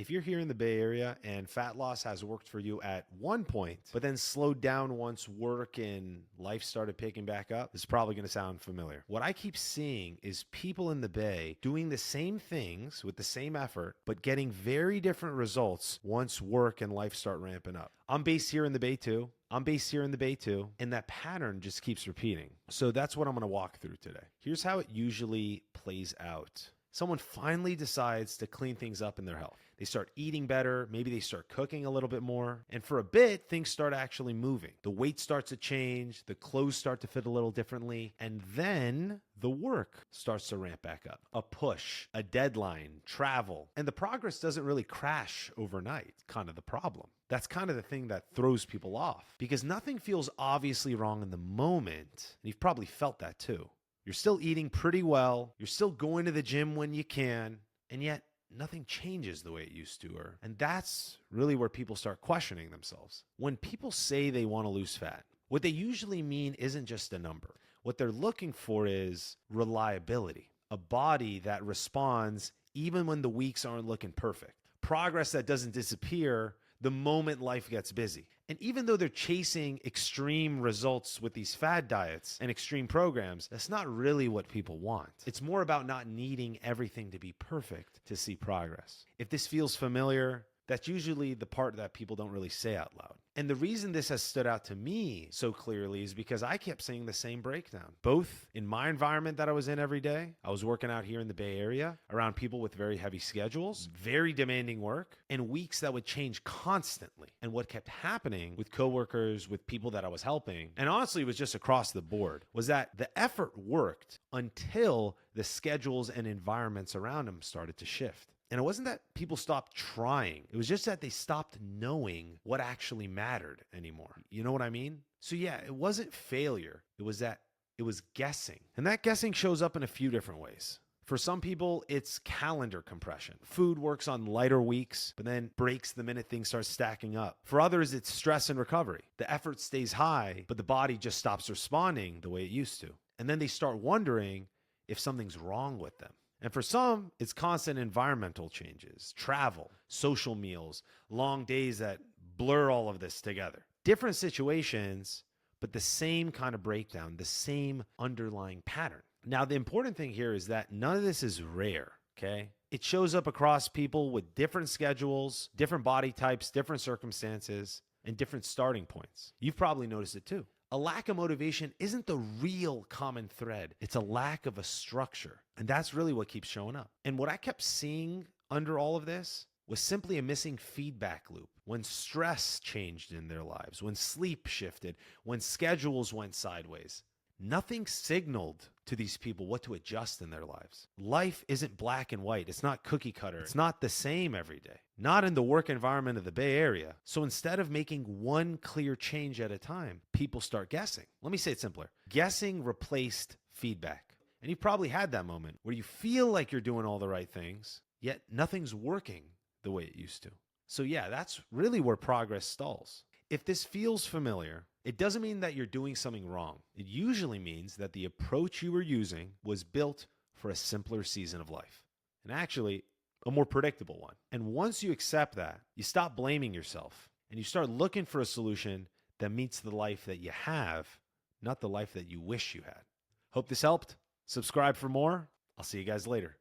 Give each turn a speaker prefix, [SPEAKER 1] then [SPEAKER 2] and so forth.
[SPEAKER 1] If you're here in the Bay Area and fat loss has worked for you at one point, but then slowed down once work and life started picking back up, this is probably going to sound familiar. What I keep seeing is people in the Bay doing the same things with the same effort, but getting very different results once work and life start ramping up. I'm based here in the Bay too. And that pattern just keeps repeating. So that's what I'm going to walk through today. Here's how it usually plays out. Someone finally decides to clean things up in their health. They start eating better. Maybe they start cooking a little bit more. And for a bit, things start actually moving. The weight starts to change. The clothes start to fit a little differently. And then the work starts to ramp back up. A push, a deadline, travel. And the progress doesn't really crash overnight. It's kind of the problem. That's kind of the thing that throws people off because nothing feels obviously wrong in the moment. And you've probably felt that too. You're still eating pretty well. You're still going to the gym when you can. And yet nothing changes the way it used to. And that's really where people start questioning themselves. When people say they want to lose fat, what they usually mean isn't just a number. What they're looking for is reliability, a body that responds even when the weeks aren't looking perfect, progress that doesn't disappear the moment life gets busy. And even though they're chasing extreme results with these fad diets and extreme programs, that's not really what people want. It's more about not needing everything to be perfect to see progress. If this feels familiar, that's usually the part that people don't really say out loud. And the reason this has stood out to me so clearly is because I kept seeing the same breakdown, both in my environment that I was in every day. I was working out here in the Bay Area around people with very heavy schedules, very demanding work, and weeks that would change constantly. And what kept happening with coworkers, with people that I was helping, and honestly, it was just across the board, was that the effort worked until the schedules and environments around them started to shift. And it wasn't that people stopped trying. It was just that they stopped knowing what actually mattered anymore. You know what I mean? So yeah, it wasn't failure. It was that it was guessing. And that guessing shows up in a few different ways. For some people, it's calendar compression. Food works on lighter weeks, but then breaks the minute things start stacking up. For others, it's stress and recovery. The effort stays high, but the body just stops responding the way it used to. And then they start wondering if something's wrong with them. And for some, it's constant environmental changes, travel, social meals, long days that blur all of this together. Different situations, but the same kind of breakdown, the same underlying pattern. Now, the important thing here is that none of this is rare, okay? It shows up across people with different schedules, different body types, different circumstances, and different starting points. You've probably noticed it too. A lack of motivation isn't the real common thread. It's a lack of a structure. And that's really what keeps showing up. And what I kept seeing under all of this was simply a missing feedback loop. When stress changed in their lives, when sleep shifted, when schedules went sideways, nothing signaled to these people what to adjust in their lives. Life isn't black and white. It's not cookie cutter. It's not the same every day. Not in the work environment of the Bay Area. So instead of making one clear change at a time, people start guessing. Let me say it simpler. Guessing replaced feedback. And you've probably had that moment where you feel like you're doing all the right things, yet nothing's working the way it used to. So yeah, that's really where progress stalls. If this feels familiar, it doesn't mean that you're doing something wrong. It usually means that the approach you were using was built for a simpler season of life. And actually, a more predictable one. And once you accept that, you stop blaming yourself and you start looking for a solution that meets the life that you have, not the life that you wish you had. Hope this helped. Subscribe for more. I'll see you guys later.